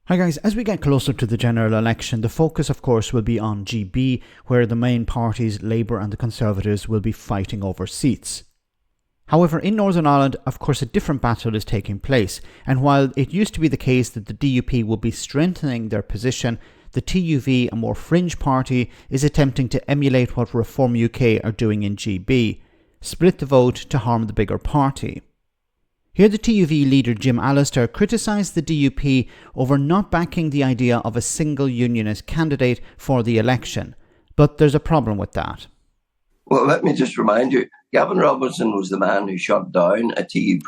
Hi guys, as we get closer to the general election, the focus of course will be on GB, where the main parties, Labour and the Conservatives, will be fighting over seats. However, in Northern Ireland, of course, a different battle is taking place, and while it used to be the case that the DUP will be strengthening their position, the TUV, a more fringe party, is attempting to emulate what Reform UK are doing in GB, split the vote to harm the bigger party. Here the TUV leader Jim Allister criticised the DUP over not backing the idea of a single unionist candidate for the election, but there's a problem with that. Well, let me just remind you, Gavin Robinson was the man who shut down a TUV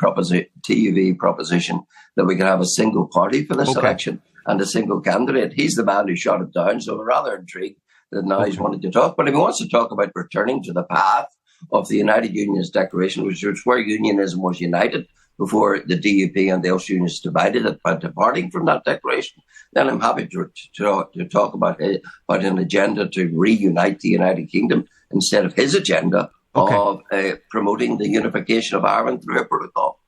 proposition that we could have a single party for this election and a single candidate. He's the man who shut it down, so I'm rather intrigued that now he's wanted to talk. But if he wants to talk about returning to the path of the United Unionist Declaration, which was where unionism was united before the DUP and the Ulster Unionists divided it by departing from that declaration, then I'm happy to talk about an agenda to reunite the United Kingdom instead of his agenda of promoting the unification of Ireland through a protocol.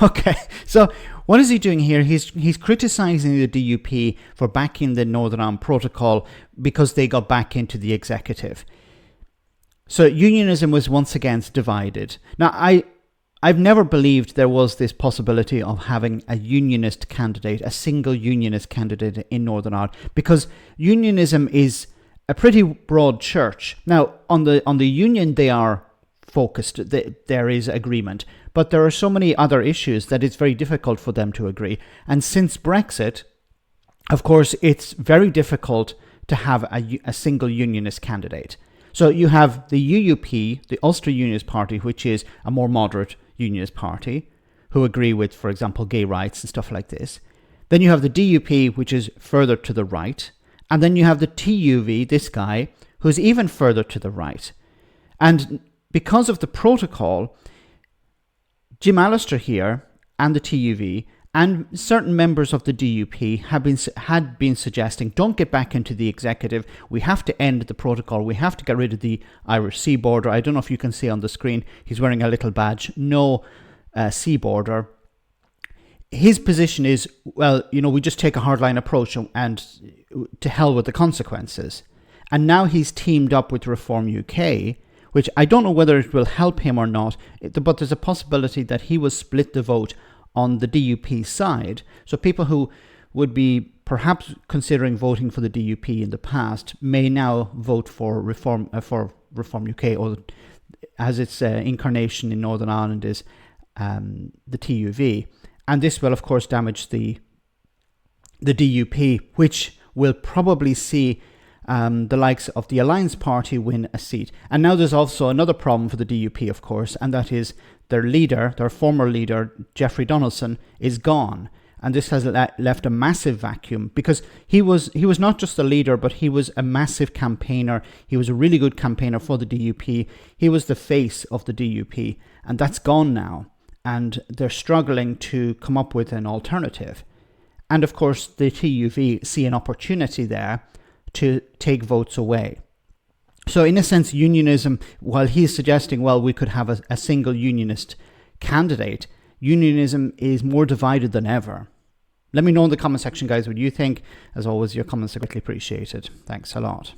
Okay, so what is he doing here? He's criticising the DUP for backing the Northern Ireland Protocol because they got back into the executive. So unionism was once again divided. Now, I've never believed there was this possibility of having a unionist candidate, a single unionist candidate in Northern Ireland, because unionism is a pretty broad church. Now, on the union, they are focused. There is agreement, but there are so many other issues that it's very difficult for them to agree. And since Brexit, of course, it's very difficult to have a single unionist candidate. So you have the UUP, the Ulster Unionist Party, which is a more moderate unionist party, who agree with, for example, gay rights and stuff like this. Then you have the DUP, which is further to the right. And then you have the TUV, this guy, who's even further to the right. And because of the protocol, Jim Allister here and the TUV and certain members of the DUP had been suggesting, don't get back into the executive. We have to end the protocol. We have to get rid of the Irish sea border. I don't know if you can see on the screen, he's wearing a little badge, no sea border. His position is, well, we just take a hardline approach and to hell with the consequences. And now he's teamed up with Reform UK, which I don't know whether it will help him or not, but there's a possibility that he will split the vote on the DUP side. So people who would be perhaps considering voting for the DUP in the past may now vote for Reform UK, or as its incarnation in Northern Ireland is the TUV. And this will, of course, damage the DUP, which will probably see the likes of the Alliance Party win a seat. And now there's also another problem for the DUP, of course, and that is their former leader, Jeffrey Donaldson, is gone. And this has left a massive vacuum, because he was not just a leader, but he was a massive campaigner. He was a really good campaigner for the DUP. He was the face of the DUP, and that's gone now. And they're struggling to come up with an alternative. And of course, the TUV see an opportunity there to take votes away. So in a sense, unionism, while he's suggesting, well, we could have a single unionist candidate, unionism is more divided than ever. Let me know in the comment section, guys, what you think. As always, your comments are greatly appreciated. Thanks a lot.